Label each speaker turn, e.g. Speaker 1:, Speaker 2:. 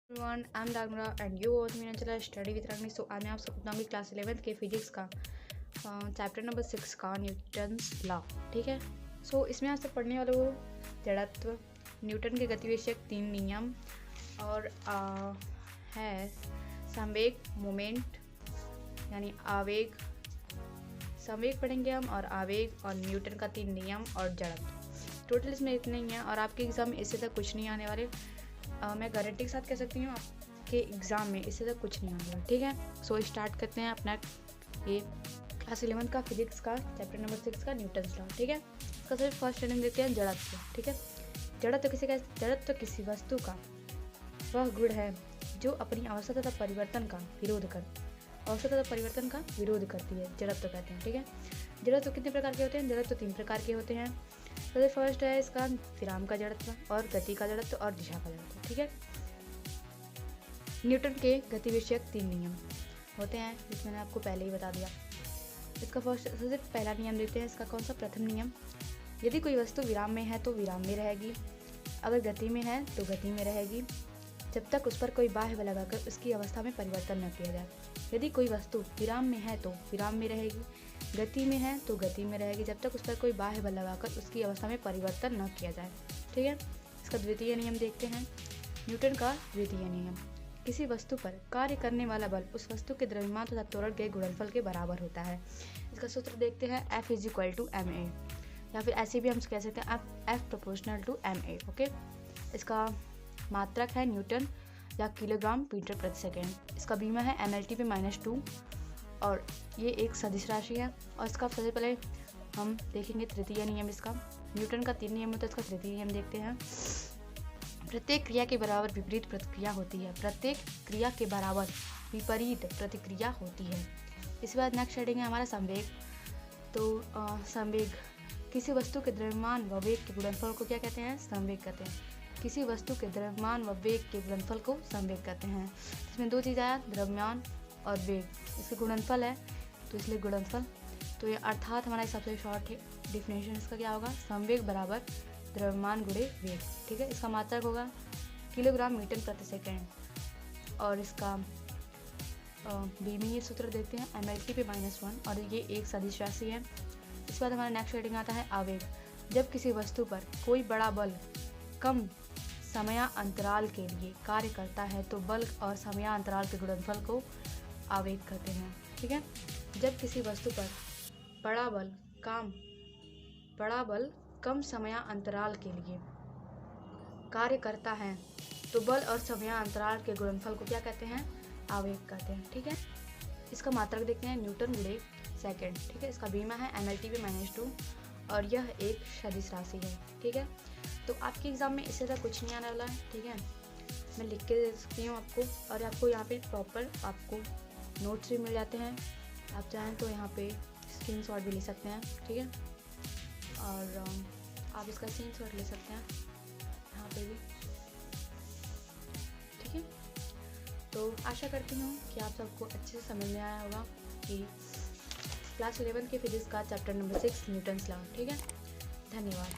Speaker 1: everyone, I'm Dagmara and you watch me Angela Study with Ragni. So आज मैं आप सबको बताऊंगी क्लास 11th के फिजिक्स का चैप्टर नंबर 6 का न्यूटन्स लॉ। ठीक है। सो इसमें आप सब पढ़ने वाले हो जड़त्व, न्यूटन के गति विषयक 3 नियम और है संवेग, मोमेंट यानी आवेग, संवेग पढ़ेंगे हम और आवेग और न्यूटन का 3 नियम और जड़त्व। टोटल इसमें इतने ही हैं और आपके एग्जाम में इससे तक कुछ नहीं आने वाले। मैं गारंटी के साथ कह सकती हूँ आपके एग्ज़ाम में इससे तक कुछ नहीं आने वाला। ठीक है। सो स्टार्ट करते हैं अपना ये क्लास 11 का फिजिक्स का चैप्टर नंबर 6 का न्यूटन्स लॉ। ठीक है। इसका सबसे फर्स्ट हेडिंग देखते हैं जड़त्व। ठीक है। जड़त्व किसी वस्तु का वह गुण है जो अपनी अवस्था तथा परिवर्तन का विरोध करती है, जड़त्व कहते हैं। ठीक है। जड़त्व कितने प्रकार के होते हैं? जड़त्व 3 प्रकार के होते हैं। सबसे फर्स्ट है इसका विराम का जड़त्व और गति का जड़त्व और दिशा का जड़त्व। ठीक है। न्यूटन के गति विषयक 3 नियम होते हैं, जिसमें मैंने आपको पहले ही बता दिया। इसका सबसे पहला नियम देखते हैं। इसका कौन सा? प्रथम नियम, यदि कोई वस्तु विराम में है तो विराम में रहेगी, अगर गति में है तो गति में रहेगी, जब तक उस पर कोई बाह्य बल लगाकर उसकी अवस्था में परिवर्तन न किया जाए। यदि कोई वस्तु विराम में है तो विराम में रहेगी, गति में है तो गति में रहेगी, जब तक उस पर कोई बाह्य बल लगाकर उसकी अवस्था में परिवर्तन न किया जाए। ठीक है। इसका द्वितीय नियम देखते हैं। न्यूटन का द्वितीय नियम, किसी वस्तु पर कार्य करने वाला बल उस वस्तु के द्रव्यमान तथा त्वरण के गुणनफल के बराबर होता है। इसका सूत्र देखते हैं F = ma, या फिर ऐसे भी हम कह सकते हैं F = ma। ओके। इसका मात्रक है न्यूटन या किलोग्राम मीटर प्रति सेकेंड। इसका बीमा है MLT पे -2 और ये एक सदिश राशि है। और इसका सबसे पहले हम देखेंगे तृतीय नियम। इसका न्यूटन का 3 नियम होता है, इसका तृतीय नियम देखते हैं। प्रत्येक क्रिया के बराबर विपरीत प्रतिक्रिया होती है। प्रत्येक क्रिया के बराबर विपरीत प्रतिक्रिया होती है। इसके बाद नेक्स्ट हेडिंग है हमारा संवेग। तो संवेग, किसी वस्तु के द्रव्यमान व वेग के गुणनफल को क्या कहते हैं? संवेग कहते हैं। किसी वस्तु के द्रव्यमान व वेग के गुणनफल को संवेग कहते हैं। इसमें 2 चीज़ आया, द्रव्यमान और वेग। इसके गुणनफल है तो इसलिए गुणनफल। तो ये अर्थात हमारा सबसे शॉर्ट डिफिनेशन इसका क्या होगा? संवेग बराबर द्रव्यमान गुणे वेग। ठीक है। इसका मात्रक होगा किलोग्राम मीटर प्रति सेकेंड और इसका बीमीय सूत्र देखते हैं MLT पे -1 और ये एक सदिश राशि है। इसके बाद हमारा नेक्स्ट हेडिंग आता है आवेग। जब किसी वस्तु पर कोई बड़ा बल कम समयांतराल के लिए कार्य करता है तो बल और समयांतराल के गुणनफल को आवेग कहते हैं। ठीक है। जब किसी वस्तु पर बड़ा बल कम समयांतराल के लिए कार्य करता है तो बल और समयांतराल के गुणनफल को क्या कहते हैं? आवेग कहते हैं। ठीक है। इसका मात्रक देखते हैं न्यूटन गुणे सेकेंड। ठीक है। इसका बीमा है MLT पे -2 और यह एक सदिश राशि है। ठीक है। तो आपके एग्जाम में इससे तक कुछ नहीं आने वाला है। ठीक है। मैं लिख के दे सकती हूँ आपको और आपको यहाँ पे प्रॉपर आपको नोट्स भी मिल जाते हैं। आप चाहें तो यहाँ पे स्क्रीनशॉट भी ले सकते हैं। ठीक है। और आप इसका स्क्रीनशॉट ले सकते हैं यहाँ पे भी। ठीक है। तो आशा करती हूँ कि आप सबको अच्छे से समझ में आया होगा कि क्लास 11 के फिजिक्स का चैप्टर नंबर 6 न्यूटन्स लॉ। ठीक है। धन्यवाद।